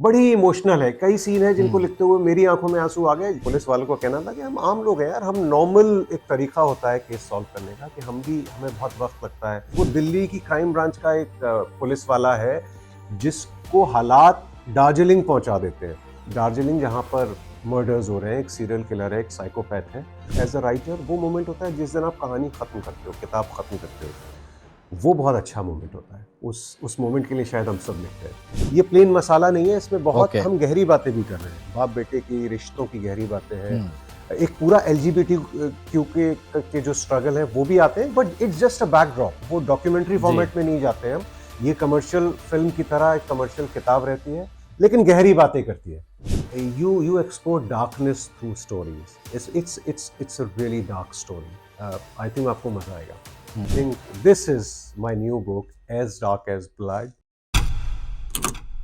बड़ी इमोशनल है। कई सीन है जिनको हम्म। लिखते हुए मेरी आंखों में आंसू आ गए। पुलिस वालों को कहना था कि हम आम लोग हैं यार, हम नॉर्मल, एक तरीका होता है केस सॉल्व करने का कि हमें बहुत वक्त लगता है। वो दिल्ली की क्राइम ब्रांच का एक पुलिस वाला है जिसको हालात दार्जिलिंग पहुंचा देते हैं। दार्जिलिंग जहां पर मर्डर्स हो रहे हैं, एक सीरियल किलर है, एक साइकोपैथ है। एज अ राइटर वो मोमेंट होता है जिस दिन आप कहानी खत्म करते हो, किताब खत्म करते हो, वो बहुत अच्छा मोमेंट होता है। उस मोमेंट के लिए शायद हम सब लिखते हैं। ये प्लेन मसाला नहीं है, इसमें बहुत ओके। हम गहरी बातें भी कर रहे हैं। बाप बेटे की रिश्तों की गहरी बातें हैं। हम्म। एक पूरा एलजीबीटी क्यू के जो स्ट्रगल है वो भी आते हैं, but it's just a backdrop. वो डॉक्यूमेंट्री जी। फॉर्मेट में नहीं जाते हम। ये कमर्शियल फिल्म की तरह एक कमर्शियल किताब रहती है, लेकिन गहरी बातें करती है। You explore darkness through stories. It's a really dark story. I think आपको मजा आएगा. I hmm. think this is my new book, As Dark as Blood.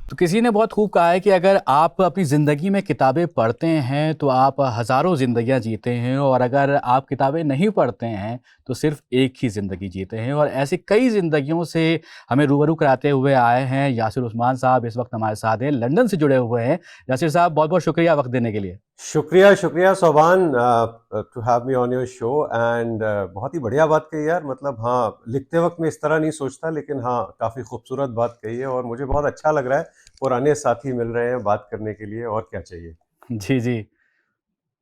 तो किसी ने बहुत खूब कहा है कि अगर आप अपनी ज़िंदगी में किताबें पढ़ते हैं तो आप हज़ारों ज़िंदगियां जीते हैं, और अगर आप किताबें नहीं पढ़ते हैं तो सिर्फ एक ही ज़िंदगी जीते हैं। और ऐसी कई ज़िंदगियों से हमें रूबरू कराते हुए आए हैं यासिर उस्मान साहब। इस वक्त हमारे साथ हैं, लंदन से जुड़े हुए हैं। यासिर साहब, बहुत बहुत शुक्रिया वक्त देने के लिए। शुक्रिया Soban, to have me on your show. And बहुत ही बढ़िया बात कही यार। मतलब हाँ, लिखते वक्त मैं इस तरह नहीं सोचता, लेकिन हाँ, काफ़ी खूबसूरत बात कही है और मुझे बहुत अच्छा लग रहा है। पुराने साथी मिल रहे हैं बात करने के लिए, और क्या चाहिए। जी जी,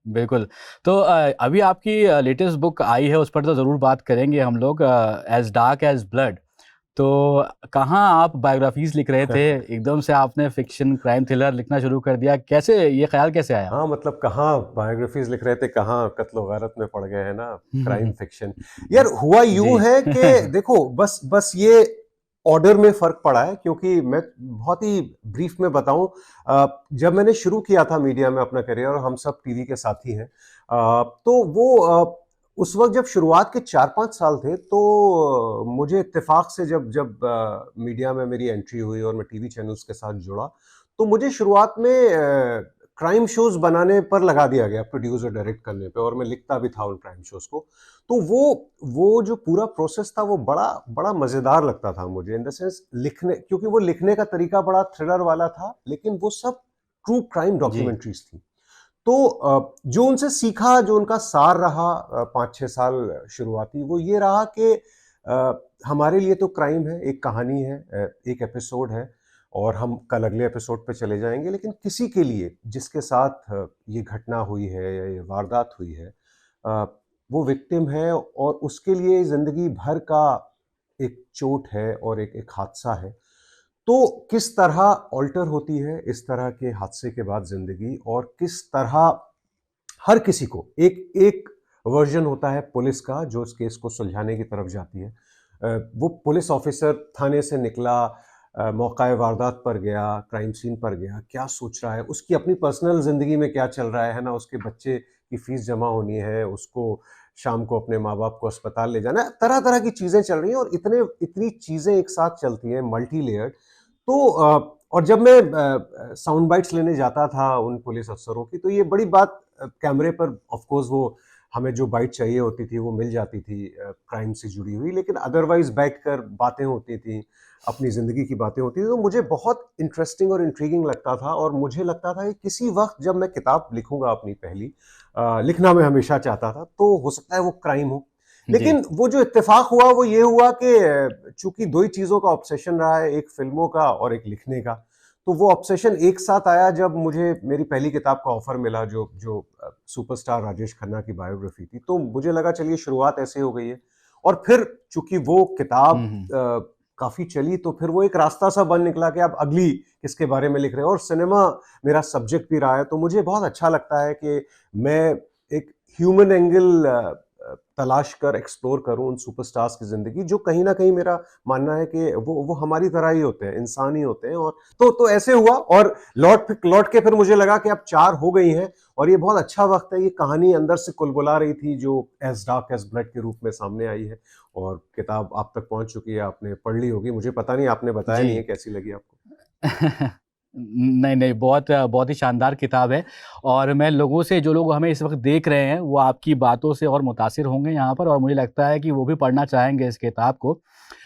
बिल्कुल। तो अभी आपकी लेटेस्ट बुक आई है, उस पर तो ज़रूर बात करेंगे हम लोग, एज डार्क एज ब्लड। तो कहाँ आप बायोग्राफीज लिख रहे थे, एकदम से आपने फिक्शन क्राइम थ्रिलर लिखना शुरू कर दिया? कैसे, ये ख्याल कैसे आया? हाँ, मतलब कहाँ बायोग्राफीज लिख रहे थे, कहाँ कत्लो गारत में पड़ गए हैं ना। क्राइम फिक्शन यार, हुआ जी। यूं है कि देखो, बस ये ऑर्डर में फर्क पड़ा है। क्योंकि मैं बहुत ही ब्रीफ में बताऊं, जब मैंने शुरू किया था मीडिया में अपना करियर, और हम सब टीवी के साथी हैं, तो वो उस वक्त जब शुरुआत के 4-5 साल थे, तो मुझे इत्तेफाक से जब जब मीडिया में मेरी एंट्री हुई और मैं टीवी चैनल्स के साथ जुड़ा, तो मुझे शुरुआत में क्राइम शोज बनाने पर लगा दिया गया, प्रोड्यूस और डायरेक्ट करने पे, और मैं लिखता भी था उन क्राइम शोज को। तो वो जो पूरा प्रोसेस था, वो बड़ा बड़ा मजेदार लगता था मुझे, इन द सेंस लिखने, क्योंकि वो लिखने का तरीका बड़ा थ्रिलर वाला था, लेकिन वो सब ट्रू क्राइम जी। डॉक्यूमेंट्रीज थी। तो जो उनसे सीखा, जो उनका सार रहा 5-6 साल शुरुआती, वो ये रहा कि हमारे लिए तो क्राइम है, एक कहानी है, एक एपिसोड है, और हम कल अगले एपिसोड पे चले जाएंगे। लेकिन किसी के लिए जिसके साथ ये घटना हुई है या ये वारदात हुई है, अ, वो विक्टिम है, और उसके लिए जिंदगी भर का एक चोट है और एक हादसा है। तो किस तरह ऑल्टर होती है इस तरह के हादसे के बाद जिंदगी, और किस तरह हर किसी को एक एक वर्जन होता है पुलिस का जो उस केस को सुलझाने की तरफ जाती है। वो पुलिस ऑफिसर थाने से निकला, मौका वारदात पर गया, क्राइम सीन पर गया, क्या सोच रहा है, उसकी अपनी पर्सनल जिंदगी में क्या चल रहा है ना। उसके बच्चे की फीस जमा होनी है, उसको शाम को अपने माँ बाप को अस्पताल ले जाना है, तरह तरह की चीजें चल रही हैं, और इतनी चीजें एक साथ चलती हैं, मल्टी लेयर्ड। तो और जब मैं साउंड बाइट्स लेने जाता था उन पुलिस अफसरों की, तो ये बड़ी बात, कैमरे पर ऑफ कोर्स वो हमें जो बाइट चाहिए होती थी वो मिल जाती थी क्राइम से जुड़ी हुई, लेकिन अदरवाइज बैठ कर बातें होती थी, अपनी ज़िंदगी की बातें होती थी। तो मुझे बहुत इंटरेस्टिंग और इंट्रीगिंग लगता था, और मुझे लगता था कि किसी वक्त जब मैं किताब लिखूंगा अपनी पहली, लिखना मैं हमेशा चाहता था, तो हो सकता है वो क्राइम हो। जी। लेकिन वो जो इत्तेफाक हुआ वो ये हुआ कि चूंकि दो ही चीज़ों का ऑब्सेशन रहा है, एक फिल्मों का और एक लिखने का, तो वो ऑब्सेशन एक साथ आया जब मुझे मेरी पहली किताब का ऑफर मिला, जो जो सुपरस्टार राजेश खन्ना की बायोग्राफी थी। तो मुझे लगा चलिए शुरुआत ऐसे हो गई है। और फिर चूंकि वो किताब हम्म। काफी चली, तो फिर वो एक रास्ता सा बन निकला कि आप अगली किसके बारे में लिख रहे हो, और सिनेमा मेरा सब्जेक्ट भी रहा है। तो मुझे बहुत अच्छा लगता है कि मैं एक ह्यूमन एंगल तलाश कर एक्सप्लोर करूं उन सुपरस्टार्स की जिंदगी, जो कहीं ना कहीं मेरा मानना है कि वो हमारी तरह ही होते हैं, इंसान ही होते हैं। और तो ऐसे हुआ, और लौट के फिर मुझे लगा कि अब 4 हो गई हैं, और ये बहुत अच्छा वक्त है। ये कहानी अंदर से कुलबुला रही थी, जो एज डार्क एज ब्लड के रूप में सामने आई है, और किताब आप तक पहुंच चुकी है, आपने पढ़ ली होगी। मुझे पता नहीं, आपने बताया जी। नहीं है, कैसी लगी आपको? नहीं, नहीं, बहुत बहुत ही शानदार किताब है। और मैं लोगों से, जो लोग हमें इस वक़्त देख रहे हैं, वो आपकी बातों से और मुतासिर होंगे यहाँ पर, और मुझे लगता है कि वो भी पढ़ना चाहेंगे इस किताब को।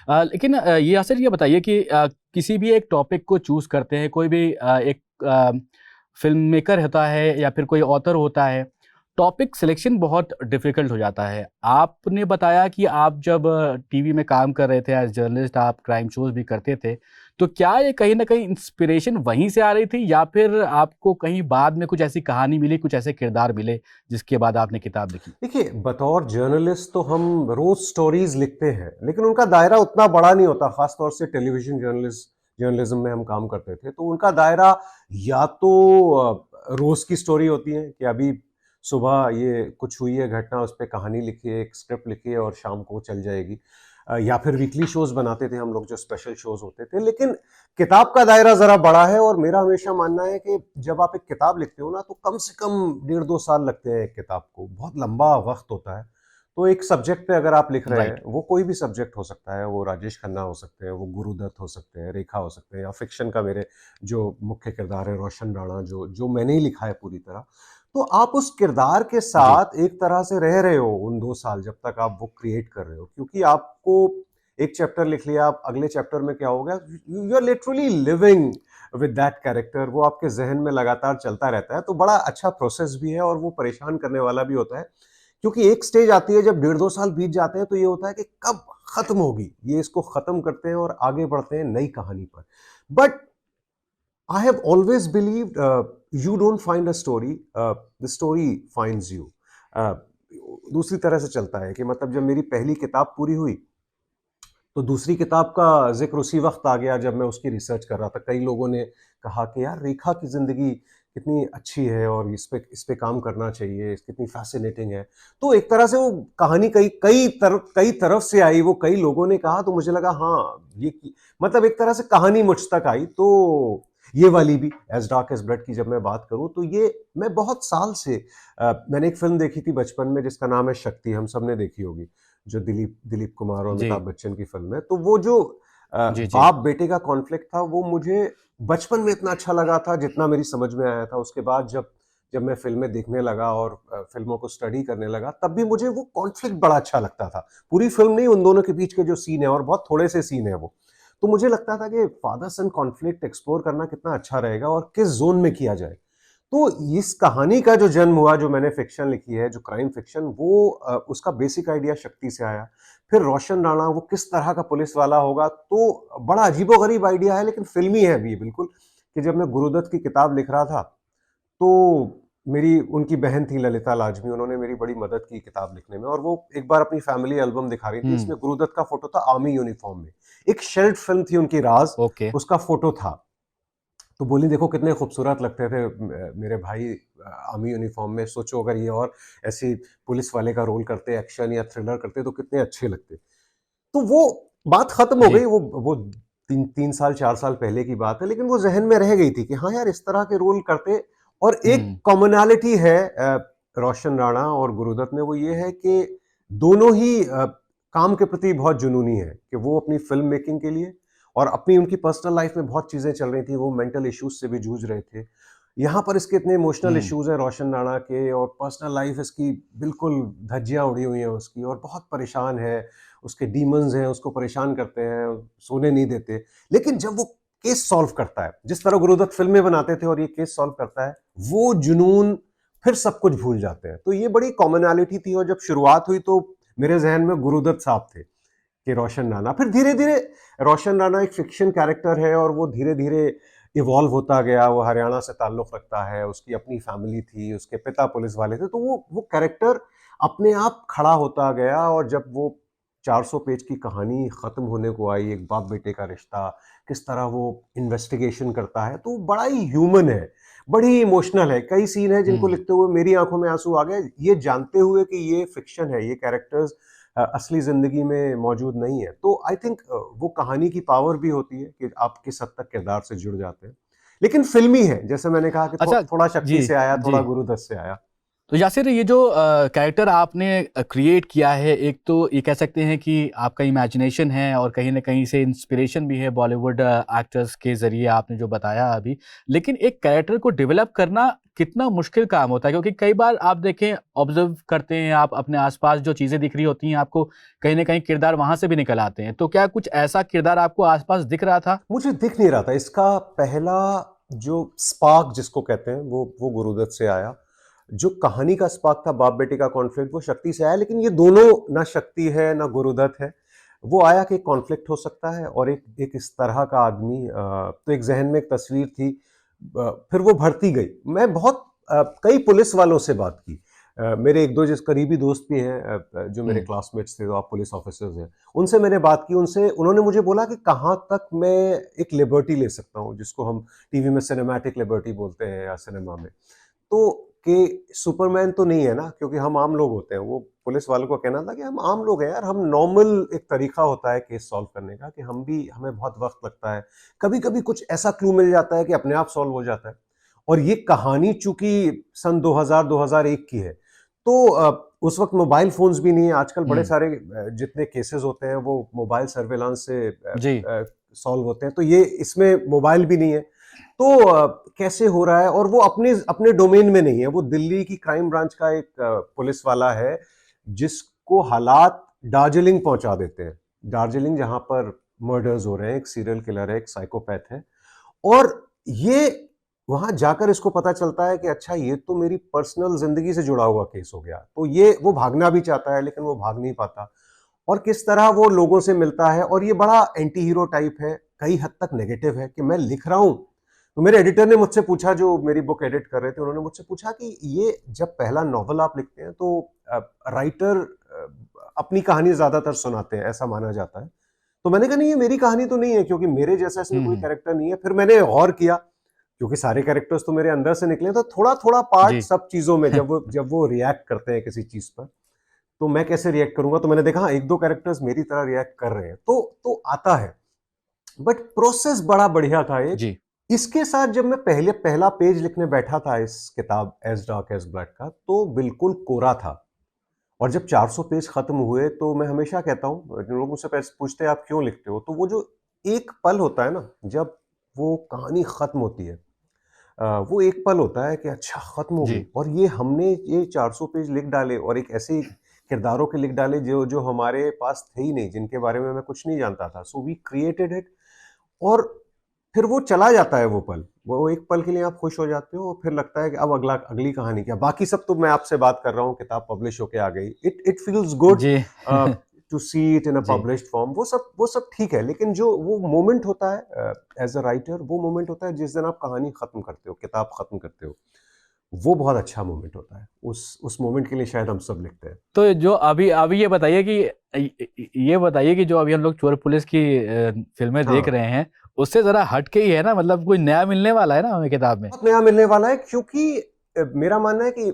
लेकिन ये यासिर, ये बताइए कि किसी भी एक टॉपिक को चूज़ करते हैं, कोई भी एक फिल्म मेकर होता है या फिर कोई ऑथर होता है, टॉपिक सिलेक्शन बहुत डिफिकल्ट हो जाता है। आपने बताया कि आप जब टीवी में काम कर रहे थे एज जर्नलिस्ट, आप क्राइम शोज भी करते थे, तो क्या ये कहीं ना कहीं इंस्पिरेशन वहीं से आ रही थी या फिर आपको कहीं बाद में कुछ ऐसी कहानी मिली, कुछ ऐसे किरदार मिले जिसके बाद आपने किताब लिखी? देखिए, बतौर जर्नलिस्ट तो हम रोज स्टोरीज लिखते हैं, लेकिन उनका दायरा उतना बड़ा नहीं होता। खास तौर से टेलीविजन जर्नलिज्म में हम काम करते थे, तो उनका दायरा या तो रोज की स्टोरी होती है कि अभी सुबह ये कुछ हुई है घटना, उस पर कहानी लिखिए, एक स्क्रिप्ट लिखिए और शाम को चल जाएगी, या फिर वीकली शोज बनाते थे हम लोग, जो स्पेशल शोज होते थे। लेकिन किताब का दायरा जरा बड़ा है, और मेरा हमेशा मानना है कि जब आप एक किताब लिखते हो ना, तो कम से कम 1.5-2 साल लगते हैं एक किताब को, बहुत लंबा वक्त होता है। तो एक सब्जेक्ट पे अगर आप लिख रहे हैं, राइट। वो कोई भी सब्जेक्ट हो सकता है, वो राजेश खन्ना हो सकते हैं, वो गुरुदत्त हो सकते हैं, रेखा हो सकते हैं, या फिक्शन का मेरे जो मुख्य किरदार है रोशन राणा, जो जो मैंने ही लिखा है पूरी तरह। तो आप उस किरदार के जी। साथ एक तरह से रह रहे हो उन 2 साल, जब तक आप बुक क्रिएट कर रहे हो, क्योंकि आपको एक चैप्टर लिख लिया, आप अगले चैप्टर में क्या होगा, you are literally living with that character, वो आपके जहन में लगातार चलता रहता है। तो बड़ा अच्छा प्रोसेस भी है, और वो परेशान करने वाला भी होता है, क्योंकि एक स्टेज आती है जब 1.5-2 साल बीत जाते हैं, तो ये होता है कि कब खत्म होगी, ये इसको खत्म करते हैं और आगे बढ़ते हैं नई कहानी पर। But I have always believed you don't find a story, the story finds you. Uh, दूसरी तरह से चलता है कि मतलब जब मेरी पहली किताब पूरी हुई, तो दूसरी किताब का जिक्र उसी वक्त आ गया जब मैं उसकी रिसर्च कर रहा था। कई लोगों ने कहा कि यार रेखा की ज़िंदगी कितनी अच्छी है और इस पे काम करना चाहिए, कितनी फैसिनेटिंग है। तो एक तरह से वो कहानी कई तरफ से आई, वो कई लोगों ने कहा, तो मुझे लगा हाँ, मतलब एक तरह से कहानी मुझ तक आई। तो ये वाली भी एज डार्क एज ब्लड की जब मैं बात करूं, तो ये मैं बहुत साल से मैंने एक फिल्म देखी थी बचपन में जिसका नाम है शक्ति, हम सब ने देखी होगी, जो दिलीप कुमार और जी। अमिताभ बच्चन की फिल्म है। तो वो जो जी। जी। बाप बेटे का कॉन्फ्लिक्ट था, वो मुझे बचपन में इतना अच्छा लगा था जितना मेरी समझ में आया था। उसके बाद जब जब मैं फिल्में देखने लगा और फिल्मों को स्टडी करने लगा, तब भी मुझे वो कॉन्फ्लिक्ट बड़ा अच्छा लगता था। पूरी फिल्म नहीं, उन दोनों के बीच के जो सीन है, और बहुत थोड़े से सीन है वो, तो मुझे लगता था कि फादर सन कॉन्फ्लिक्ट एक्सप्लोर करना कितना अच्छा रहेगा और किस जोन में किया जाए। तो इस कहानी का जो जन्म हुआ, जो मैंने फिक्शन लिखी है, जो क्राइम फिक्शन, वो उसका बेसिक आइडिया शक्ति से आया। फिर रोशन राणा वो किस तरह का पुलिस वाला होगा, तो बड़ा अजीबोगरीब आइडिया है, लेकिन फिल्मी है भी बिल्कुल। कि जब मैं गुरुदत्त की किताब लिख रहा था, तो मेरी उनकी बहन थी ललिता लाजमी, उन्होंने मेरी बड़ी मदद की किताब लिखने में, और वो एक बार अपनी फैमिली एल्बम दिखा रही थी, हम्म। इसमें गुरुदत्त का फोटो था आर्मी यूनिफॉर्म में। एक शेल्ड फिल्म थी उनकी राज, ओके। उसका फोटो था। तो बोली देखो कितने खूबसूरत लगते थे मेरे भाई आर्मी यूनिफॉर्म में, सोचो अगर ये और ऐसी पुलिस वाले का रोल करते, एक्शन या थ्रिलर करते, तो कितने अच्छे लगते। तो वो बात खत्म हो जी। गई, वो 3 साल 4 साल पहले की बात है, लेकिन वो जहन में रह गई थी कि हाँ यार, इस तरह के रोल करते। और एक हम्म। कॉमनैलिटी है रोशन राणा और गुरुदत्त में, वो ये है कि दोनों ही काम के प्रति बहुत जुनूनी है, कि वो अपनी फिल्म मेकिंग के लिए और अपनी उनकी पर्सनल लाइफ में बहुत चीजें चल रही थी, वो मेंटल इश्यूज से भी जूझ रहे थे। यहाँ पर इसके इतने इमोशनल हम्म। इश्यूज हैं रोशन राणा के, और पर्सनल लाइफ इसकी बिल्कुल धज्जियां उड़ी हुई हैं उसकी, और बहुत परेशान है, उसके डीमंस हैं, उसको परेशान करते हैं, सोने नहीं देते। लेकिन जब वो केस सॉल्व करता है, जिस तरह गुरुदत्त फिल्में बनाते थे और ये केस सॉल्व करता है, वो जुनून, फिर सब कुछ भूल जाते हैं। तो ये बड़ी कॉमनैलिटी थी, और जब शुरुआत हुई तो मेरे जहन में गुरुदत्त साहब थे कि रोशन राणा। फिर धीरे धीरे रोशन राणा एक फिक्शन कैरेक्टर है, और वो धीरे धीरे इवॉल्व होता गया। वो हरियाणा से ताल्लुक रखता है, उसकी अपनी फैमिली थी, उसके पिता पुलिस वाले थे, तो वो कैरेक्टर अपने आप खड़ा होता गया। और जब वो 400 पेज की कहानी खत्म होने को आई, एक बाप बेटे का रिश्ता, किस तरह वो इन्वेस्टिगेशन करता है, तो बड़ा ही ह्यूमन है, बड़ी इमोशनल है। कई सीन है जिनको हम्म। लिखते हुए मेरी आंखों में आंसू आ गए, ये जानते हुए कि ये फिक्शन है, ये कैरेक्टर्स असली जिंदगी में मौजूद नहीं है। तो आई थिंक वो कहानी की पावर भी होती है कि आप किस हद तक किरदार से जुड़ जाते हैं। लेकिन फिल्मी है, जैसे मैंने कहा कि अच्छा। थोड़ा शक्ति जी। से आया, जी। थोड़ा गुरुदत्त से आया। तो यासिर, ये जो कैरेक्टर आपने क्रिएट किया है, एक तो ये कह सकते हैं कि आपका इमेजिनेशन है और कहीं ना कहीं से इंस्पिरेशन भी है बॉलीवुड एक्टर्स के ज़रिए, आपने जो बताया अभी। लेकिन एक कैरेक्टर को डेवलप करना कितना मुश्किल काम होता है, क्योंकि कई बार आप देखें, ऑब्जर्व करते हैं आप अपने आसपास जो चीज़ें दिख रही होती हैं आपको, कहीं ना कहीं किरदार वहाँ से भी निकल आते हैं। तो क्या कुछ ऐसा किरदार आपको आसपास दिख रहा था? मुझे दिख नहीं रहा था। इसका पहला जो स्पार्क जिसको कहते हैं वो गुरुदत्त से आया। जो कहानी का स्पार्क था बाप बेटे का कॉन्फ्लिक्ट वो शक्ति से आया, लेकिन ये दोनों ना शक्ति है ना गुरुदत्त है। वो आया कि कॉन्फ्लिक्ट हो सकता है और एक इस तरह का आदमी, तो एक जहन में एक तस्वीर थी। फिर वो भरती गई। मैं बहुत कई पुलिस वालों से बात की। मेरे एक दो जिस करीबी दोस्त भी हैं जो मेरे क्लासमेट्स थे, तो आप पुलिस ऑफिसर्स हैं, उनसे मैंने बात की। उन्होंने मुझे बोला कि कहाँ तक मैं एक लिबर्टी ले सकता हूँ, जिसको हम टीवी में सिनेमैटिक लिबर्टी बोलते हैं या सिनेमा में। तो कि सुपरमैन तो नहीं है ना, क्योंकि हम आम लोग होते हैं। वो पुलिस वालों को कहना था कि हम आम लोग हैं यार, हम नॉर्मल एक तरीका होता है केस सॉल्व करने का कि हमें बहुत वक्त लगता है, कभी कभी कुछ ऐसा क्लू मिल जाता है कि अपने आप सॉल्व हो जाता है। और ये कहानी चूंकि सन 2000-2001 की है, तो उस वक्त मोबाइल फोन्स भी नहीं है। आजकल बड़े सारे जितने केसेस होते हैं वो मोबाइल सर्वेलांस से जी सॉल्व होते हैं, तो ये इसमें मोबाइल भी नहीं है। तो कैसे हो रहा है, और वो अपने अपने डोमेन में नहीं है। वो दिल्ली की क्राइम ब्रांच का एक पुलिस वाला है जिसको हालात दार्जिलिंग पहुंचा देते हैं। दार्जिलिंग जहां पर मर्डर्स हो रहे हैं, एक सीरियल किलर है, एक साइकोपैथ है, और ये वहां जाकर इसको पता चलता है कि अच्छा ये तो मेरी पर्सनल जिंदगी से जुड़ा हुआ केस हो गया। तो ये वो भागना भी चाहता है लेकिन वो भाग नहीं पाता, और किस तरह वो लोगों से मिलता है। और ये बड़ा एंटी हीरो टाइप है, कई हद तक नेगेटिव है कि मैं लिख रहा हूं। तो मेरे एडिटर ने मुझसे पूछा, जो मेरी बुक एडिट कर रहे थे, उन्होंने मुझसे पूछा कि ये जब पहला नॉवल आप लिखते हैं तो राइटर अपनी कहानी ज्यादातर सुनाते हैं, ऐसा माना जाता है। तो मैंने कहा नहीं, ये मेरी कहानी तो नहीं है, क्योंकि मेरे जैसा इसमें कोई कैरेक्टर नहीं है। फिर मैंने गौर किया, क्योंकि सारे कैरेक्टर्स तो मेरे अंदर से निकले, तो थोड़ा थोड़ा पार्ट जी सब चीजों में जब वो रिएक्ट करते हैं किसी चीज पर, तो मैं कैसे रिएक्ट करूंगा। तो मैंने देखा हाँ, एक दो कैरेक्टर्स मेरी तरह रिएक्ट कर रहे हैं, तो आता है। बट प्रोसेस बड़ा बढ़िया था एक। जी इसके साथ जब मैं पहला पेज लिखने बैठा था इस किताब एज डार्क एज ब्लड का, तो बिल्कुल कोरा था। और जब 400 पेज खत्म हुए, तो मैं हमेशा कहता हूँ, जो लोग मुझसे पूछते हैं आप क्यों लिखते हो, तो वो जो एक पल होता है ना, जब वो कहानी खत्म होती है, वो एक पल होता है कि अच्छा खत्म हो जी गई, और ये हमने ये 400 पेज लिख डाले, और एक ऐसे किरदारों के लिख डाले जो जो हमारे पास थे ही नहीं, जिनके बारे में मैं कुछ नहीं जानता था। So we created it. और फिर वो चला जाता है वो पल, वो एक पल के लिए आप खुश हो जाते हो, और फिर लगता है कि अब अगली कहानी क्या। बाकी सब तो मैं आपसे बात कर रहा हूँ, किताब पब्लिश होके आ गई, इट इट फील्स गुड जी to see it in a जी पब्लिश्ड फॉर्म। वो सब ठीक है, लेकिन जो वो मोमेंट होता है एज अ राइटर, वो मोमेंट होता है जिस दिन आप कहानी खत्म करते हो, किताब खत्म करते हो, वो बहुत अच्छा मोमेंट होता है। उस मोमेंट के लिए शायद हम सब लिखते हैं। तो जो अभी अभी ये बताइए कि जो अभी हम लोग चोर पुलिस की फिल्में देख हाँ, रहे हैं, उससे जरा हट के ही है ना, मतलब कोई नया मिलने वाला है ना हमें किताब में। बहुत नया मिलने वाला है, क्योंकि मेरा मानना है कि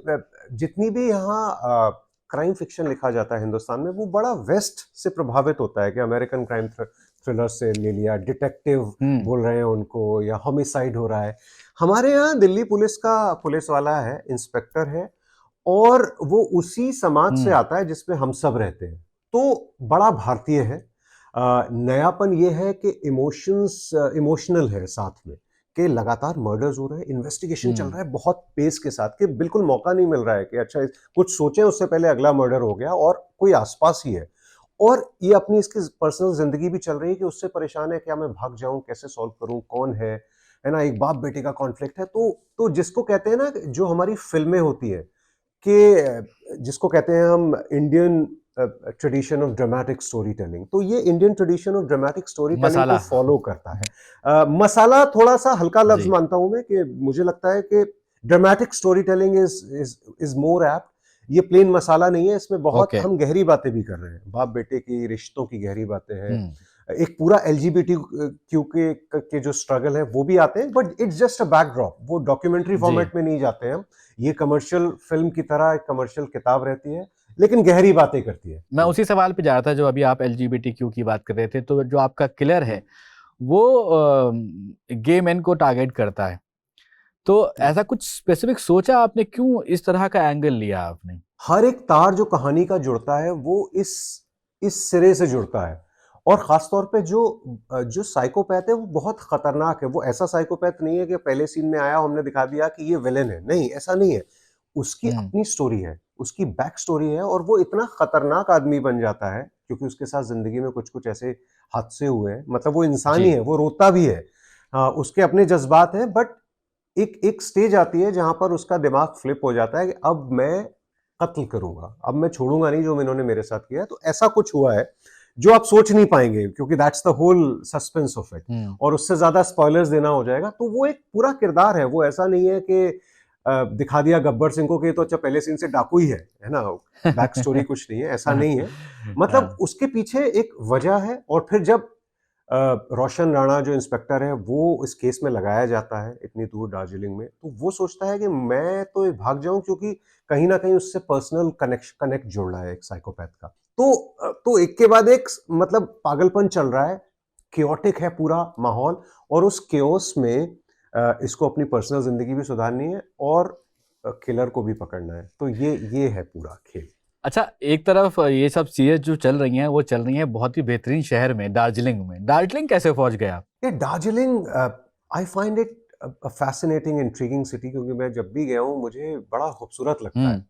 जितनी भी यहाँ क्राइम फिक्शन लिखा जाता है हिंदुस्तान में, वो बड़ा वेस्ट से प्रभावित होता है। कि अमेरिकन क्राइम थ्रिलर से ले लिया, डिटेक्टिव हम्म बोल रहे हैं उनको, या होमिसाइड हो रहा है। हमारे यहाँ दिल्ली पुलिस का पुलिस वाला है, इंस्पेक्टर है, और वो उसी समाज से हम्म आता है जिसमें हम सब रहते हैं। तो बड़ा भारतीय है। नयापन ये है कि इमोशनल है साथ में, कि लगातार मर्डर्स हो रहे हैं, इन्वेस्टिगेशन चल हम्म रहा है बहुत पेस के साथ, कि बिल्कुल मौका नहीं मिल रहा है कि अच्छा कुछ सोचें उससे पहले अगला मर्डर हो गया, और कोई आसपास ही है। और ये अपनी इसकी पर्सनल जिंदगी भी चल रही है कि उससे परेशान है, क्या मैं भाग जाऊं, कैसे सॉल्व करूं, कौन है ना। एक बाप बेटे का कॉन्फ्लिक्ट है। तो जिसको कहते हैं ना, जो हमारी फिल्में होती है, कि जिसको कहते हैं हम Indian tradition of dramatic story telling, तो ये Indian tradition of dramatic story telling को मसाला फॉलो करता है। मसाला थोड़ा सा हल्का लफ्ज जी मानता हूं मैं, कि मुझे लगता है कि dramatic story telling is more apt. ये प्लेन मसाला नहीं है, इसमें बहुत ओके हम गहरी बातें भी कर रहे हैं, बाप बेटे की रिश्तों की गहरी बातें हैं। हम्म एक पूरा एलजीबीटी क्यू के जो स्ट्रगल है वो भी आते हैं, but it's just a backdrop. वो डॉक्यूमेंट्री जी फॉर्मेट में नहीं जाते हैं हम। ये कमर्शियल फिल्म की तरह एक कमर्शियल किताब रहती है, लेकिन गहरी बातें करती है। मैं उसी सवाल पे जा रहा था, जो अभी आप एलजीबीटीक्यू की बात कर रहे थे, तो जो आपका किलर है वो गे मैन को टारगेट करता है, तो ऐसा कुछ स्पेसिफिक सोचा आपने, क्यों इस तरह का एंगल लिया आपने। हर एक तार जो कहानी का जुड़ता है, वो इस सिरे से जुड़ता है। और खासतौर पे जो साइकोपैथ है, वो बहुत खतरनाक है। वो ऐसा साइकोपैथ नहीं है कि पहले सीन में आया हमने दिखा दिया कि ये विलेन है, नहीं, ऐसा नहीं है। उसकी हम्म अपनी स्टोरी है, उसकी बैक स्टोरी है, और वो इतना खतरनाक आदमी बन जाता है क्योंकि उसके साथ जिंदगी में कुछ कुछ ऐसे हादसे हुए हैं। मतलब वो इंसान जी ही है, वो रोता भी है, हाँ, उसके अपने जज्बात हैं, बट एक एक स्टेज आती है जहां पर उसका दिमाग फ्लिप हो जाता है कि अब मैं कत्ल करूंगा, अब मैं छोड़ूंगा नहीं जो इन्होंने मेरे साथ किया है। तो ऐसा कुछ हुआ है जो आप सोच नहीं पाएंगे, क्योंकि that's the whole suspense of it, hmm. और उससे ज्यादा स्पॉयलर्स देना हो जाएगा। तो वो एक पूरा किरदार है, वो ऐसा नहीं है कि दिखा दिया गब्बर सिंह को कि ये तो अच्छा पहले सीन से डाकू ही है ना, बैक स्टोरी कुछ नहीं है, ऐसा नहीं है। मतलब हाँ। उसके पीछे एक वजह है। और फिर जब रोशन राणा जो इंस्पेक्टर है वो इस केस में लगाया जाता है इतनी दूर दार्जिलिंग में, तो वो सोचता है कि मैं तो भाग जाऊं, क्योंकि कहीं ना कहीं उससे पर्सनल कनेक्ट जुड़ रहा है एक साइकोपैथ का। तो एक के बाद एक मतलब पागलपन चल रहा है, क्योटिक है पूरा माहौल, और उस क्योस में इसको अपनी पर्सनल जिंदगी भी सुधारनी है और किलर को भी पकड़ना है। तो ये है पूरा खेल। अच्छा, एक तरफ ये सब चीजें जो चल रही हैं वो चल रही हैं बहुत ही बेहतरीन शहर में, दार्जिलिंग में। दार्जिलिंग कैसे पहुंच गए आप? ये Darjeeling, I find it fascinating intriguing city, क्योंकि मैं जब भी गया हूँ मुझे बड़ा खूबसूरत लगता है। हम्म।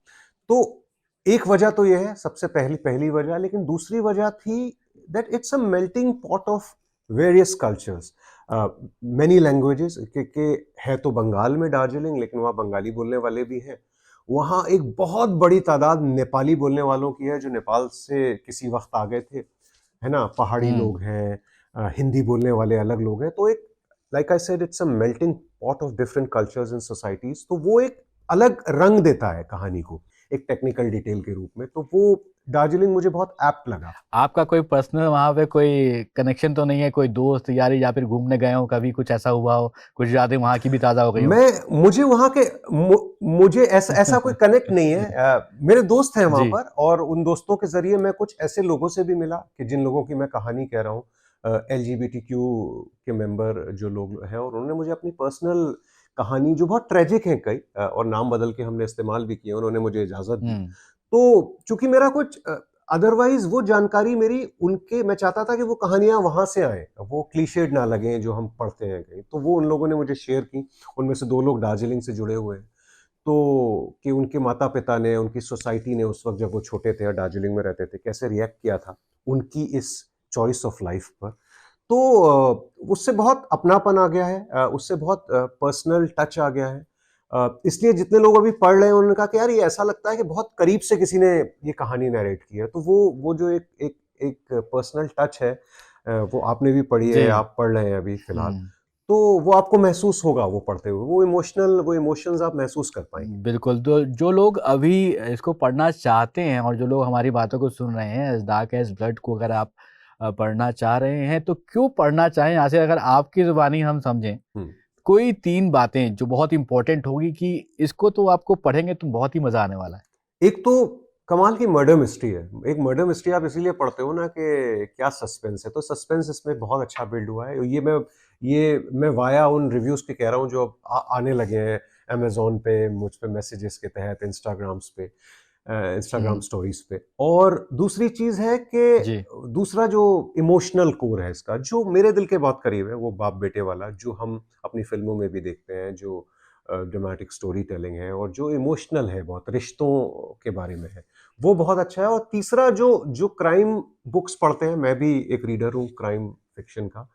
तो एक वजह तो ये है, सबसे पहली पहली वजह। लेकिन दूसरी वजह थी that it's a melting pot of various cultures, many languages के है तो बंगाल में दार्जिलिंग, लेकिन वहाँ बंगाली बोलने वाले भी हैं। वहाँ एक बहुत बड़ी तादाद नेपाली बोलने वालों की है, जो नेपाल से किसी वक्त आ गए थे, है ना। पहाड़ी हम्म। लोग हैं, हिंदी बोलने वाले अलग लोग हैं। तो एक, like I said, it's a melting pot of different cultures and societies. तो वो एक अलग रंग देता है कहानी को एक टेक्निकल डिटेल के रूप में। तो वो दार्जिलिंग मुझे बहुत एप्ट लगा। आपका कोई पर्सनल वहां पे कोई कनेक्शन तो नहीं है, कोई दोस्त यारी, या फिर घूमने गए हो कभी, कुछ ऐसा हुआ हो, कुछ यादें वहां की भी ताजा हो गई हो? मुझे वहाँ के मुझे ऐसा ऐसा कोई कनेक्ट नहीं है। मेरे दोस्त हैं वहाँ जी। पर, और उन दोस्तों के जरिए मैं कुछ ऐसे लोगों से भी मिला कि जिन लोगों की मैं कहानी कह रहा हूँ, LGBTQ के मेंबर जो लोग हैं, और उन्होंने मुझे अपनी पर्सनल कहानी, जो बहुत ट्रेजिक है कई, और नाम बदल के हमने इस्तेमाल भी किया, उन्होंने मुझे इजाजत दी। हम्म। तो चूंकि मेरा कुछ अदरवाइज वो जानकारी मेरी उनके, मैं चाहता था कि वो कहानियां वहां से आए, वो क्लीशेड ना लगे जो हम पढ़ते हैं कहीं। तो वो उन लोगों ने मुझे शेयर की। उनमें से 2 लोग दार्जिलिंग से जुड़े हुए हैं। तो कि उनके माता पिता ने, उनकी सोसाइटी ने उस वक्त जब वो छोटे थे और दार्जिलिंग में रहते थे, कैसे रिएक्ट किया था उनकी इस चॉइस ऑफ लाइफ पर। तो उससे बहुत अपनापन आ गया है, उससे बहुत पर्सनल टच आ गया है। इसलिए जितने लोग अभी पढ़ रहे हैं उन्होंने कहा कि यार ये ऐसा लगता है कि बहुत करीब से किसी ने ये कहानी नरेट की है। तो वो जो एक एक एक पर्सनल टच है, वो आपने भी पढ़ी जी। है, आप पढ़ रहे हैं अभी फिलहाल। हम्म। तो वो आपको महसूस होगा वो पढ़ते हुए, वो इमोशंस आप महसूस कर पाएंगे। बिल्कुल। तो जो लोग अभी इसको पढ़ना चाहते हैं और जो लोग हमारी बातों को सुन रहे हैं, एज डार्क एज ब्लड को अगर आप पढ़ना चाह रहे हैं तो क्यों पढ़ना चाहें? यहाँ से अगर आपकी जुबानी हम समझें, हम्म। कोई 3 बातें जो बहुत इंपॉर्टेंट होगी कि इसको तो आपको पढ़ेंगे तो बहुत ही मजा आने वाला है। एक तो कमाल की मर्डर मिस्ट्री है। एक मर्डर मिस्ट्री आप इसीलिए पढ़ते हो ना कि क्या सस्पेंस है। तो सस्पेंस इसमें बहुत अच्छा बिल्ड हुआ है। ये मैं वाया उन रिव्यूज के कह रहा हूँ जो अब आने लगे हैं अमेजोन पे, मुझ पे मैसेजेस के तहत, इंस्टाग्राम हम्म। स्टोरीज पे। और दूसरी चीज है कि जी। दूसरा जो इमोशनल कोर है इसका, जो मेरे दिल के बहुत करीब है, वो बाप बेटे वाला, जो हम अपनी फिल्मों में भी देखते हैं, जो ड्रामेटिक स्टोरी टेलिंग है, और जो इमोशनल है, बहुत रिश्तों के बारे में है, वो बहुत अच्छा है। और तीसरा, जो जो क्राइम बुक्स पढ़ते हैं, मैं भी एक रीडर हूँ क्राइम फिक्शन का,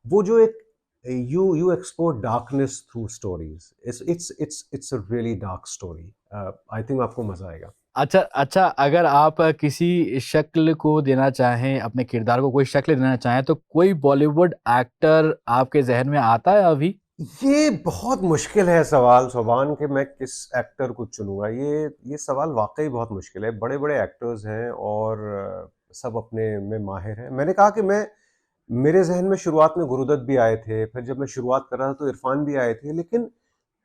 वो जो एक you explore darkness through stories. It's a really dark story. I think आपको मजा आएगा। अच्छा, अच्छा, अगर आप किसी शक्ल को देना चाहें, अपने किरदार को कोई शक्ल देना चाहें, तो कोई बॉलीवुड एक्टर आपके ज़हन में आता है अभी? ये बहुत मुश्किल है सवाल सोबान, कि मैं किस एक्टर को चुनूंगा। ये सवाल वाकई बहुत मुश्किल है। बड़े बड़े एक्टर्स हैं और सब अपने में माहिर हैं। मैंने कहा कि मेरे जहन में शुरुआत में गुरुदत्त भी आए थे, फिर जब मैं शुरुआत कर रहा था तो इरफान भी आए थे। लेकिन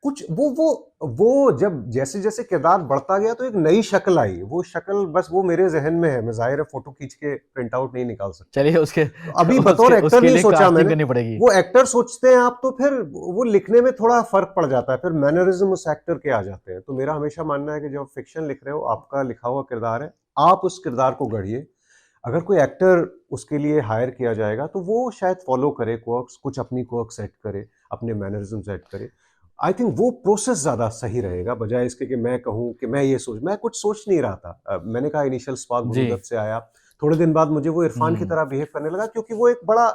कुछ वो जब जैसे जैसे किरदार बढ़ता गया तो एक नई शक्ल आई। वो शक्ल बस वो मेरे जहन में है। मैं जाहिर है फोटो खींच के प्रिंट आउट नहीं निकाल सकता। चलिए उसके तो अभी बतौर उसके एक्टर उसके नहीं लिए सोचा कास्टिंग मैंने। करनी पड़ेगी। वो एक्टर सोचते हैं आप, तो फिर वो लिखने में थोड़ा फर्क पड़ जाता है, फिर मैनरिज्म उस एक्टर के आ जाते हैं। तो मेरा हमेशा मानना है कि जब फिक्शन लिख रहे हो, आपका लिखा हुआ किरदार है, आप उस किरदार को गढ़िए। अगर कोई एक्टर उसके लिए हायर किया जाएगा तो वो शायद फॉलो करे क्वर्क्स, कुछ अपनी क्वर्क सेट करे, अपने मैनरिज्म सेट करे। आई थिंक वो प्रोसेस ज्यादा सही रहेगा, बजाय इसके कि मैं कहूँ कि मैं कुछ सोच नहीं रहा था। मैंने कहा इनिशियल स्पार्क जी। गुरुदत्त से आया, थोड़े दिन बाद मुझे वो इरफान की हुँ। तरह बिहेव करने लगा, क्योंकि वो एक बड़ा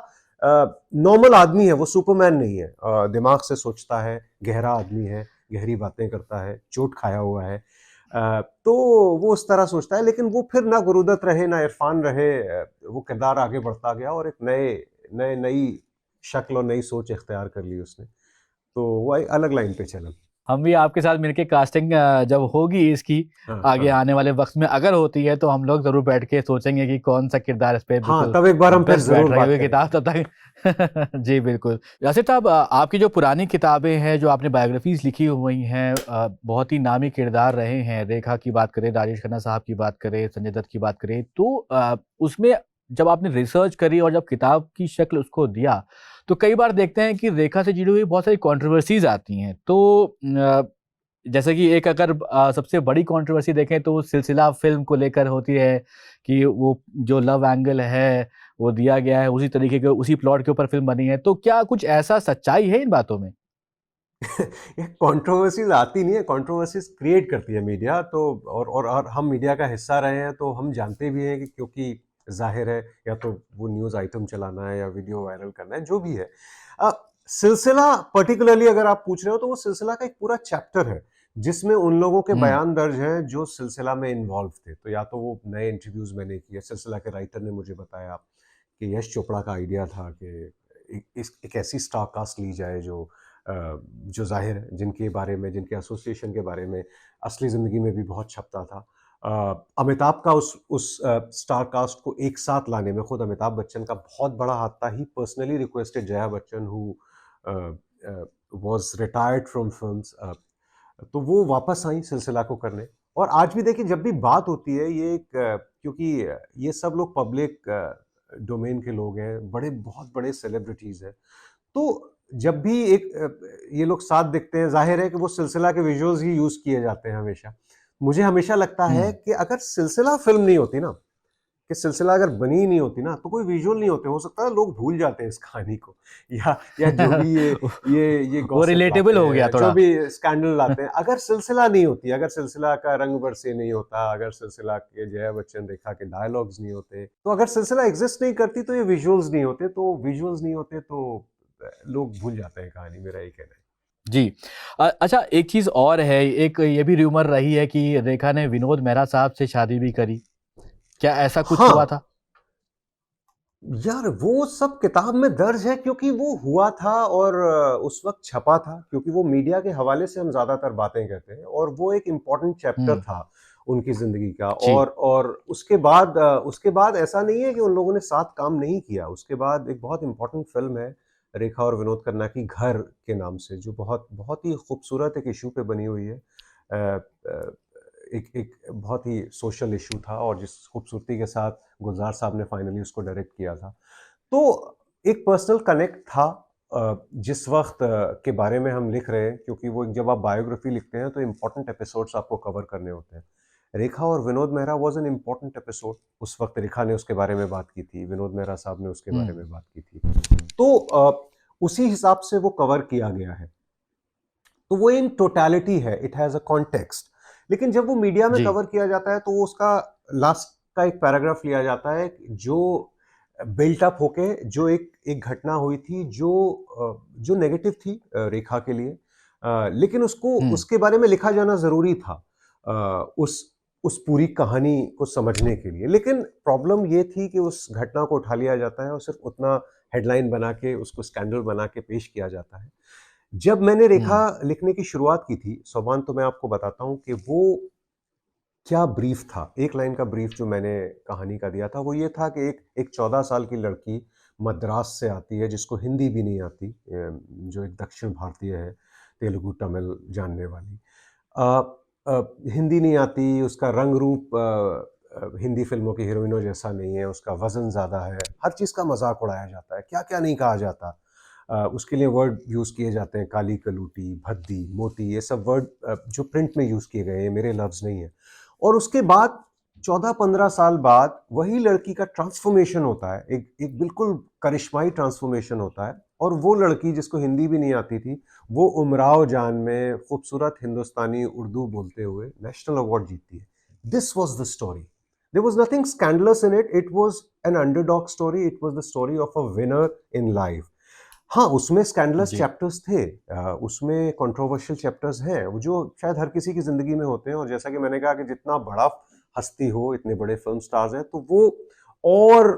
नॉर्मल आदमी है, वो सुपरमैन नहीं है, दिमाग से सोचता है, गहरा आदमी है, गहरी बातें करता है, चोट खाया हुआ है, तो वो उस तरह सोचता है। लेकिन वो फिर ना गुरुदत्त रहे ना इरफान रहे, वो किरदार आगे बढ़ता गया और एक नई शक्ल और नई सोच इख्तियार कर ली उसने, तो वो एक अलग लाइन पे चला। हम भी आपके साथ मिलके कास्टिंग जब होगी इसकी हाँ आगे हाँ आने वाले वक्त में अगर होती है तो हम लोग जरूर बैठ के सोचेंगे कि कौन सा किरदार इस पे हाँ, बिल्कुल तब एक बार हम फिर बेस्ट बैठ जरूर रही बात होगी करेंगे। किताब तब तक। जी बिल्कुल। वैसे साहब आपकी जो पुरानी किताबें हैं जो आपने बायोग्राफीज लिखी हुई हैं बहुत ही नामी किरदार रहे हैं, रेखा की बात करें, राजेश खन्ना साहब की बात करें, संजय दत्त की बात करें, तो उसमें जब आपने रिसर्च करी और जब किताब की शक्ल उसको दिया तो कई बार देखते हैं कि रेखा से जुड़ी हुई बहुत सारी कंट्रोवर्सीज आती हैं। तो जैसे कि एक अगर सबसे बड़ी कंट्रोवर्सी देखें तो वो सिलसिला फिल्म को लेकर होती है कि वो जो लव एंगल है वो दिया गया है उसी तरीके के उसी प्लॉट के ऊपर फिल्म बनी है, तो क्या कुछ ऐसा सच्चाई है इन बातों में? ये कंट्रोवर्सीज आती नहीं है, कंट्रोवर्सीज क्रिएट करती है मीडिया। तो और हम मीडिया का हिस्सा रहे हैं तो हम जानते भी हैं कि क्योंकि जाहिर है या तो वो न्यूज़ आइटम चलाना है या वीडियो वायरल करना है, जो भी है। अ, सिलसिला पर्टिकुलरली अगर आप पूछ रहे हो तो वो सिलसिला का एक पूरा चैप्टर है जिसमें उन लोगों के हम्म। बयान दर्ज हैं जो सिलसिला में इन्वॉल्व थे। तो या तो वो नए इंटरव्यूज मैंने किए, सिलसिला के राइटर ने मुझे बताया कि यश चोपड़ा का आइडिया था कि एक ऐसी स्टार कास्ट ली जाए जो जाहिर है जिनके बारे में, जिनके एसोसिएशन के बारे में असली ज़िंदगी में भी बहुत छपता था। अमिताभ का उस स्टार कास्ट को एक साथ लाने में खुद अमिताभ बच्चन का बहुत बड़ा हाथ था। He personally requested Jaya Bachchan who was retired from films, तो वो वापस आई सिलसिला को करने। और आज भी देखिए जब भी बात होती है ये एक क्योंकि ये सब लोग पब्लिक डोमेन के लोग हैं, बहुत बड़े सेलिब्रिटीज़ हैं। तो जब भी ये लोग साथ दिखते हैं, ज़ाहिर है कि वो सिलसिला के विजुअल्स ही यूज़ किए जाते हैं हमेशा। मुझे हमेशा लगता है हम्म। कि अगर सिलसिला फ़िल्म नहीं होती ना, कि सिलसिला अगर बनी ही नहीं होती ना, तो कोई विजुअल नहीं होते। हो सकता है लोग भूल जाते हैं इस कहानी को, या जो भी ये वो गॉसिप रिलेटेबल लाते हो गया हैं, जो थोड़ा। भी स्कैंडल लाते हैं, अगर सिलसिला नहीं होती, अगर सिलसिला का रंग बरसे नहीं होता, अगर सिलसिला के जया बच्चन रेखा के डायलॉग्स नहीं होते, तो अगर सिलसिला एग्जिस्ट नहीं करती तो ये विजुअल्स नहीं होते, तो विजुअल्स नहीं होते तो लोग भूल जाते हैं कहानी, मेरा ये कहना है। जी। अच्छा एक चीज और है, एक ये भी र्यूमर रही है कि रेखा ने विनोद मेहरा साहब से शादी भी करी, क्या ऐसा कुछ हाँ, हुआ था? यार वो सब किताब में दर्ज है क्योंकि वो हुआ था और उस वक्त छपा था, क्योंकि वो मीडिया के हवाले से हम ज्यादातर बातें करते हैं और वो एक इम्पॉर्टेंट चैप्टर हम्म। था उनकी जिंदगी का। जी। और उसके बाद ऐसा नहीं है कि उन लोगों ने साथ काम नहीं किया। उसके बाद एक बहुत इम्पॉर्टेंट फिल्म है रेखा और विनोद खन्ना की, घर के नाम से, जो बहुत बहुत ही खूबसूरत एक इशू पे बनी हुई है। एक एक बहुत ही सोशल इशू था और जिस खूबसूरती के साथ गुलजार साहब ने फाइनली उसको डायरेक्ट किया था। तो एक पर्सनल कनेक्ट था जिस वक्त के बारे में हम लिख रहे हैं, क्योंकि वो जब आप बायोग्राफी लिखते हैं तो इम्पोर्टेंट एपिसोड्स आपको कवर करने होते हैं। रेखा और Vinod Mehra was an important episode. उस वक्त रेखा ने उसके बारे में बात की थी, विनोद मेहरा साहब ने उसके बारे हम्म। में बात की थी, तो उसी हिसाब से वो कवर किया गया है। तो वो इन टोटलिटी है, इट हैज अ कॉन्टेक्स्ट। लेकिन जब वो मीडिया में जी। कवर किया जाता है तो वो उसका लास्ट का एक पैराग्राफ लिया जाता है जो बिल्टअप होके, जो एक एक घटना हुई थी जो नेगेटिव थी रेखा के लिए, लेकिन उसको हम्म। उसके बारे में लिखा जाना जरूरी था उस पूरी कहानी को समझने के लिए। लेकिन प्रॉब्लम ये थी कि उस घटना को उठा लिया जाता है और सिर्फ उतना हेडलाइन बना के उसको स्कैंडल बना के पेश किया जाता है। जब मैंने रेखा हम्म। लिखने की शुरुआत की थी सोबान, तो मैं आपको बताता हूँ कि वो क्या ब्रीफ था। एक लाइन का ब्रीफ जो मैंने कहानी का दिया था वो ये था कि एक 14 साल की लड़की मद्रास से आती है जिसको हिंदी भी नहीं आती, जो एक दक्षिण भारतीय है, तेलुगु तमिल जानने वाली। हिंदी नहीं आती, उसका रंग रूप हिंदी फिल्मों की हीरोइनों जैसा नहीं है, उसका वजन ज़्यादा है, हर चीज़ का मजाक उड़ाया जाता है, क्या क्या नहीं कहा जाता। उसके लिए वर्ड यूज़ किए जाते हैं, काली कलूटी, भद्दी, मोती, ये सब वर्ड जो प्रिंट में यूज़ किए गए हैं, मेरे लफ्ज़ नहीं है। और उसके बाद 14-15 साल बाद वही लड़की का ट्रांसफॉर्मेशन होता है, एक बिल्कुल करिश्माई ट्रांसफॉर्मेशन होता है, और वो लड़की जिसको हिंदी भी नहीं आती थी, वो उमराव जान में खूबसूरत हिंदुस्तानी उर्दू बोलते हुए नेशनल अवार्ड जीतती है। This was the story, There was nothing scandalous in it. It was an underdog story. It was the story of a winner in life. हाँ, उसमें स्कैंडलस जी। चैप्टर्स थे, उसमें कंट्रोवर्शियल चैप्टर्स हैं, वो जो शायद हर किसी की ज़िंदगी में होते हैं, और जैसा कि मैंने कहा कि जितना बड़ा हस्ती हो, इतने बड़े फ़िल्म स्टार्स हैं, तो वो और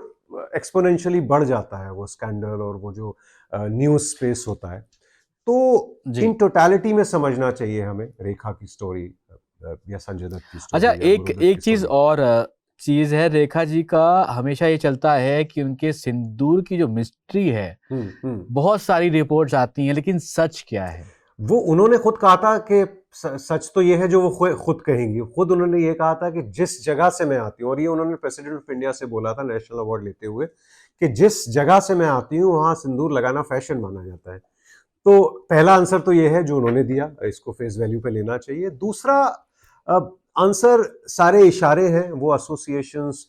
एक्स्पोनेंशियली बढ़ जाता है, वो स्कैंडल और वो जो न्यूज़ स्पेस होता है। तो जी। इन टोटैलिटी में समझना चाहिए हमें रेखा की स्टोरी, या संजय दत्त की अच्छा, स्टोरी, या एक गुरुदत्त की एक चीज़ स्टोरी। और चीज़ है, रेखा जी का हमेशा ये चलता है कि उनके सिंदूर की जो मिस्ट्री है, बहुत सारी रिपोर्ट्स आती हैं, लेकिन सच क्या है? वो उन्होंने खुद कहा था कि सच तो ये है जो वो खुद कहेंगी। खुद उन्होंने ये कहा था कि जिस जगह से मैं आती हूँ, और ये उन्होंने प्रेसिडेंट ऑफ इंडिया से बोला था नेशनल अवार्ड लेते हुए, कि जिस जगह से मैं आती हूँ वहाँ सिंदूर लगाना फैशन माना जाता है। तो पहला आंसर तो ये है जो उन्होंने दिया, इसको फेस वैल्यू पे लेना चाहिए। दूसरा आंसर सारे इशारे हैं, वो एसोसिएशंस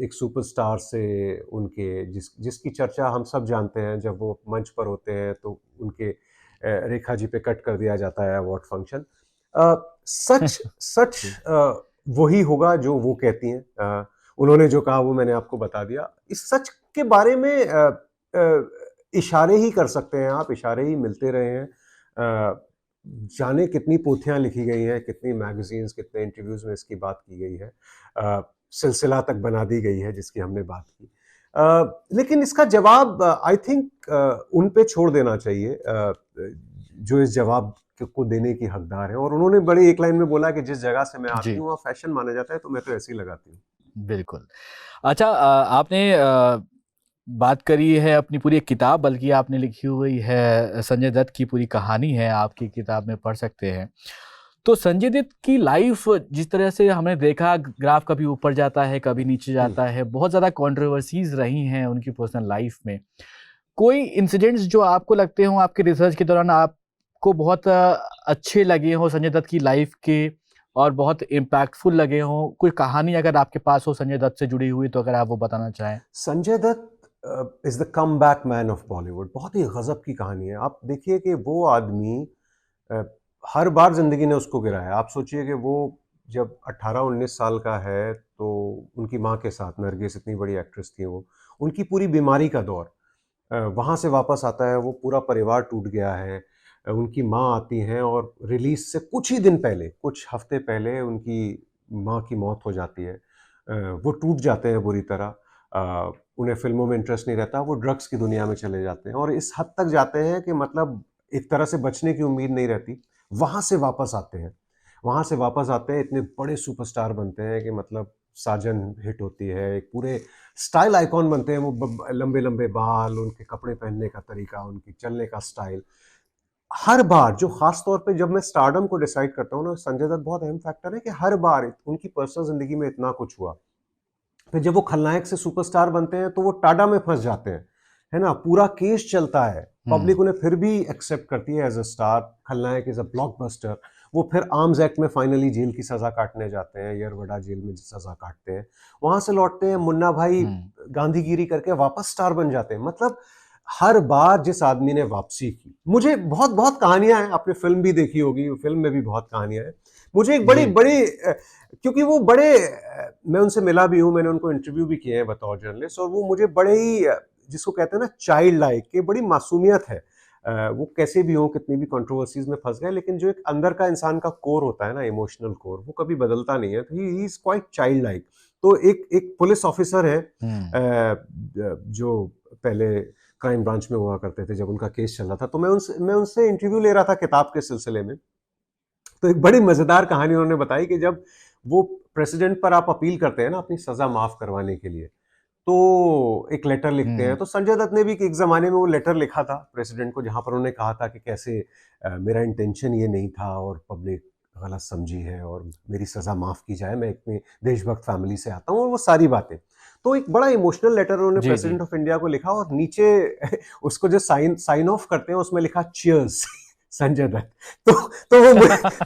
एक सुपरस्टार से उनके जिसकी चर्चा हम सब जानते हैं, जब वो मंच पर होते हैं तो उनके रेखा जी पे कट कर दिया जाता है अवार्ड फंक्शन। सच सच जी। वही होगा जो वो कहती हैं। उन्होंने जो कहा वो मैंने आपको बता दिया। इस सच के बारे में इशारे ही कर सकते हैं आप, इशारे ही मिलते रहे हैं। जाने कितनी पोथियाँ लिखी गई हैं, कितनी मैगज़ीन्स, कितने इंटरव्यूज़ में इसकी बात की गई है। सिलसिला तक बना दी गई है जिसकी हमने बात की। लेकिन इसका जवाब आई थिंक उन पे छोड़ देना चाहिए, जो इस जवाब को देने की हकदार है। और उन्होंने बड़ी एक लाइन में बोला कि जिस जगह से मैं आती जी, हूँ वहाँ फैशन माना जाता है, तो मैं तो ऐसे ही लगाती हूँ। बिल्कुल। अच्छा, आपने बात करी है अपनी पूरी एक किताब, बल्कि आपने लिखी हुई है, संजय दत्त की पूरी कहानी है, आपकी किताब में पढ़ सकते हैं। तो संजय दत्त की लाइफ जिस तरह से हमने देखा, ग्राफ कभी ऊपर जाता है, कभी नीचे हुँ। जाता है, बहुत ज़्यादा कंट्रोवर्सीज़ रही हैं उनकी पर्सनल लाइफ में। कोई इंसिडेंट्स जो आपको लगते हों आपके रिसर्च के दौरान आपको बहुत अच्छे लगे हों संजय दत्त की लाइफ के, और बहुत इम्पैक्टफुल लगे हों, कोई कहानी अगर आपके पास हो संजय दत्त से जुड़ी हुई, तो अगर आप वो बताना चाहें? Sanjay Dutt is the comeback man of Bollywood. बहुत ही गज़ब की कहानी है। आप देखिए कि वो आदमी अ, हर बार ज़िंदगी ने उसको गिराया। आप सोचिए कि वो जब 18-19 साल का है, तो उनकी माँ के साथ, नरगिस इतनी बड़ी एक्ट्रेस थी वो, उनकी पूरी बीमारी का दौर, वहाँ से वापस आता है, वो पूरा परिवार टूट गया है। उनकी माँ आती हैं और रिलीज़ से कुछ ही दिन पहले, कुछ हफ़्ते पहले उनकी माँ की मौत हो जाती है। वो टूट जाते हैं बुरी तरह। उन्हें फ़िल्मों में इंटरेस्ट नहीं रहता, वो ड्रग्स की दुनिया में चले जाते हैं, और इस हद तक जाते हैं कि मतलब एक तरह से बचने की उम्मीद नहीं रहती। वहाँ से वापस आते हैं। वहाँ से वापस आते हैं, इतने बड़े सुपरस्टार बनते हैं कि मतलब साजन हिट होती है, एक पूरे स्टाइल आइकॉन बनते हैं वो। लंबे-लंबे बाल, उनके कपड़े पहनने का तरीका, उनकी चलने का स्टाइल। हर बार जो ख़ास तौर पे जब मैं स्टारडम को डिसाइड करता हूँ ना, संजय दत्त बहुत अहम फैक्टर है कि हर बार उनकी पर्सनल ज़िंदगी में इतना कुछ हुआ। फिर जब वो खलनायक से सुपरस्टार बनते हैं तो वो टाडा में फँस जाते हैं, है ना? पूरा केस चलता है, हुँ। पब्लिक उन्हें फिर भी एक्सेप्ट करती है एज़ अ स्टार, खलनायक इज़ अ ब्लॉकबस्टर। वो फिर आर्म्स एक्ट में फाइनली जेल की सज़ा काटने जाते हैं, येरवडा जेल में सज़ा काटते हैं। वहाँ से लौटते हैं, मुन्ना भाई हुँ। गांधीगिरी करके वापस स्टार बन जाते हैं। मतलब हर बार जिस आदमी ने वापसी की, मुझे बहुत-बहुत कहानियाँ हैं, आपने फ़िल्म भी देखी होगी, फ़िल्म में भी बहुत कहानियाँ हैं। मुझे एक जी। बड़ी-बड़ी क्योंकि वो बड़े मैं उनसे मिला भी हूँ, मैंने उनको इंटरव्यू भी किए हैं बतौर जर्नलिस्ट, और वो मुझे बड़े ही जिसको कहते हैं ना चाइल्ड लाइक, कि बड़ी मासूमियत है। वो कैसे भी हों, कितनी भी कंट्रोवर्सीज़ में फँस गए, लेकिन जो एक अंदर का इंसान का कोर होता है ना, इमोशनल कोर, वो कभी बदलता नहीं है। तो he is quite child like. तो एक एक पुलिस ऑफिसर है, हुँ। जो पहले क्राइम ब्रांच में हुआ करते थे जब उनका केस चल रहा था, तो मैं उनसे इंटरव्यू ले रहा था किताब के सिलसिले में। तो एक बड़ी मज़ेदार कहानी उन्होंने बताई कि जब वो प्रेसिडेंट पर आप अपील करते हैं ना अपनी सज़ा माफ़ करवाने के लिए, तो एक लेटर लिखते हैं। हुँ। तो संजय दत्त ने भी एक ज़माने में वो लेटर लिखा था प्रेसिडेंट को, जहाँ पर उन्होंने कहा था कि कैसे मेरा इंटेंशन ये नहीं था और पब्लिक गलत समझी है और मेरी सज़ा माफ़ की जाए, मैं इतनी देशभक्त फैमिली से आता हूँ, और वो सारी बातें। तो एक बड़ा इमोशनल लेटर उन्होंने जी, जी। प्रेसिडेंट ऑफ इंडिया को लिखा, और नीचे उसको जो साइन साइन ऑफ करते हैं उसमें लिखा चीयर्स संजय दत्त। तो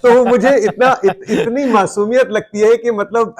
तो वो मुझे इतनी मासूमियत लगती है कि मतलब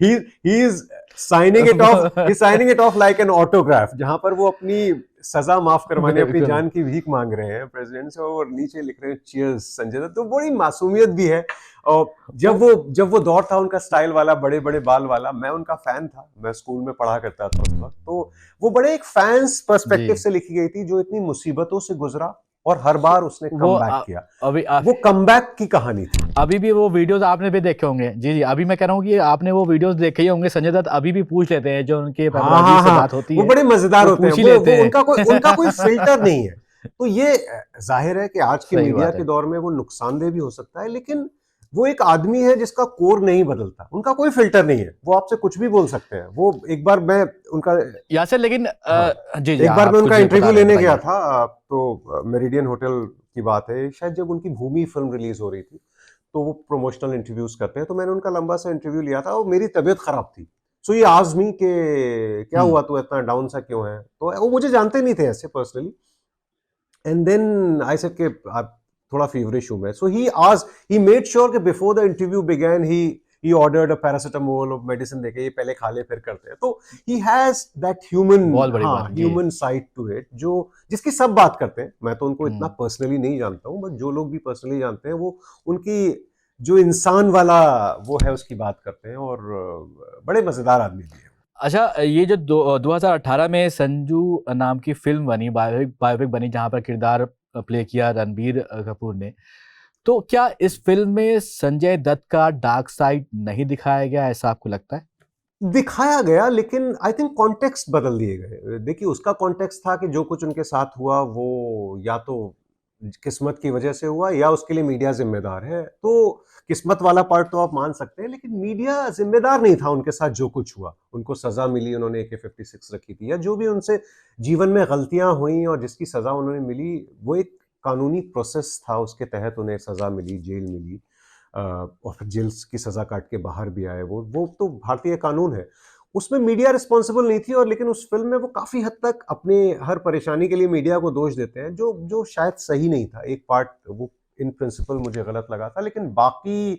he is signing it of, he signing it of like an autograph, जहां पर वो अपनी सजा माफ करवाने अपनी बिल्कुल। जान की भीख मांग रहे हैं प्रेसिडेंट से, और नीचे लिख रहे हैं चीयर्स संजय दत्त। तो बड़ी मासूमियत भी है। और जब वो दौर था उनका स्टाइल वाला, बड़े बड़े बाल वाला, मैं उनका फैन था, मैं स्कूल में पढ़ा करता था उस वक्त। तो वो बड़े एक फैंस पर्सपेक्टिव जी। से लिखी गई थी, जो इतनी मुसीबतों से गुजरा और हर बार उसने वो कम बैक किया। अभी वो कमबैक की कहानी थी। अभी भी वो वीडियोस आपने भी देखे होंगे। जी, जी, अभी मैं कह रहा हूँ कि आपने वो वीडियोस देखे ही होंगे। संजय दत्त अभी भी पूछ लेते हैं, जो उनके हाँ पेपराजी हाँ से हाँ, बात होती वो है, बड़े मजेदार वो होते हैं। पूछ ही वो लेते उनका कोई फिल्टर हैं। नहीं है। तो ये जाहिर है कि आज की सही मीडिया बात के है। दौर में वो नुकसानदेह भी हो सकता है, लेकिन वो एक आदमी है जिसका कोर नहीं बदलता, उनका कोई फिल्टर नहीं है, वो आपसे कुछ भी बोल सकते हैं। वो एक बार मैं उनका यासर, लेकिन हाँ, जी, जी, एक बार मैं आप उनका कुछ बता इंटरव्यू रहे हैं, लेने गया बताइए। था, तो मेरिडियन होटल की बात है शायद, जब उनकी भूमि फिल्म रिलीज हो रही थी, तो वो प्रमोशनल इंटरव्यूज करते हैं। तो मैंने उनका लंबा सा इंटरव्यू लिया था और मेरी तबीयत खराब थी। सो ये आज़मी के क्या हुँ। हुआ, तू इतना डाउन सा क्यों है? तो वो मुझे जानते नहीं थे ऐसे personally. And then I said कि आप थोड़ा फीवरिश हूं मैं। सो ही मेड श्योर कि before the interview began he ordered a paracetamol और मेडिसिन देके, ये पहले खा ले फिर करते हैं। तो ही हैज दैट ह्यूमन, बहुत बड़ी हाँ, बात है। जी। ह्यूमन साइड टू इट, जो जिसकी सब बात करते हैं। मैं तो उनको इतना हुँ। पर्सनली नहीं जानता हूँ, बट जो लोग भी पर्सनली जानते हैं वो उनकी जो इंसान वाला वो है उसकी बात करते हैं। और बड़े मजेदार आदमी भी है। अच्छा, ये जो 2018 में संजू नाम की फ़िल्म बनी, बायोपिक बायोपिक बनी, जहाँ पर किरदार प्ले किया रणबीर कपूर ने। तो क्या इस फ़िल्म में संजय दत्त का डार्क साइड नहीं दिखाया गया, ऐसा आपको लगता है? दिखाया गया, लेकिन आई थिंक कॉन्टेक्स्ट बदल दिए गए। देखिए, उसका कॉन्टेक्स्ट था कि जो कुछ उनके साथ हुआ वो या तो किस्मत की वजह से हुआ, या उसके लिए मीडिया जिम्मेदार है। तो किस्मत वाला पार्ट तो आप मान सकते हैं, लेकिन मीडिया जिम्मेदार नहीं था उनके साथ जो कुछ हुआ। उनको सजा मिली, उन्होंने AK-56 रखी थी, या जो भी उनसे जीवन में गलतियां हुई और जिसकी सजा उन्होंने मिली, वो एक कानूनी प्रोसेस था, उसके तहत उन्हें सजा मिली, जेल मिली। और फिर जेल की सजा काट के बाहर भी आए। वो तो भारतीय कानून है, उसमें मीडिया रिस्पॉन्सिबल नहीं थी। और लेकिन उस फिल्म में वो काफी हद तक अपने हर परेशानी के लिए मीडिया को दोष देते हैं, जो जो शायद सही नहीं था। एक पार्ट वो इन प्रिंसिपल मुझे गलत लगा था, लेकिन बाकी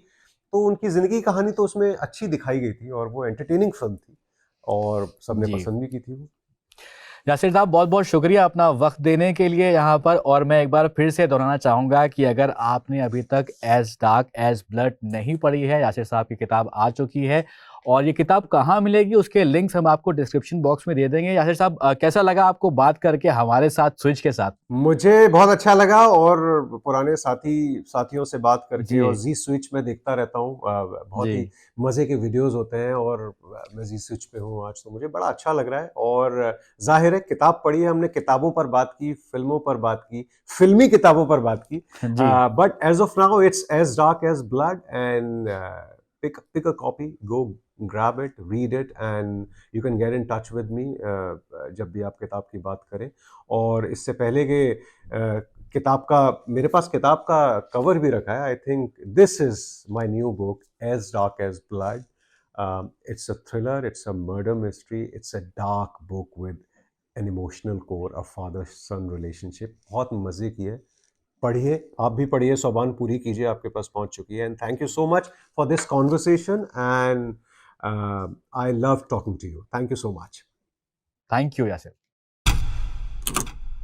तो उनकी जिंदगी कहानी तो उसमें अच्छी दिखाई गई थी, और वो एंटरटेनिंग फिल्म थी, और सबने जी। पसंद भी की थी वो। यासिर साहब, बहुत-बहुत शुक्रिया अपना वक़्त देने के लिए यहाँ पर। और मैं एक बार फिर से दोहराना चाहूँगा कि अगर आपने अभी तक एज़ डार्क एज़ ब्लड नहीं पढ़ी है, यासिर साहब की किताब आ चुकी है, और ये किताब कहाँ मिलेगी उसके लिंक्स हम आपको डिस्क्रिप्शन बॉक्स में दे देंगे। यासिर साहब, कैसा लगा आपको बात करके हमारे साथ, स्विच के साथ? मुझे बहुत अच्छा लगा, और पुराने साथियों से बात करके, और जी, जी स्विच में देखता रहता हूँ। बहुत ही जी। मज़े के वीडियोस होते हैं, और मैं जी स्विच पे हूँ आज, तो मुझे बड़ा अच्छा लग रहा है। और ज़ाहिर है, किताब पढ़ी है हमने, किताबों पर बात की, फिल्मों पर बात की, फिल्मी किताबों पर बात की। जी। But as of now it's as dark as blood, and pick a copy, go grab it, read it, and you can get in touch with me जब भी आप किताब की बात करें। और इससे पहले कि किताब का, मेरे पास किताब का कवर भी रखा है। I think this is my new book, as dark as blood. It's a thriller, it's a murder mystery, it's a dark book with an emotional core, a father son relationship. बहुत मजे की है, पढ़िए, आप भी पढ़िए, सोबान पूरी कीजिए, आपके पास पहुंच चुकी है। And thank you so much for this conversation, and I love talking to you. Thank you so much. Thank you Yasir.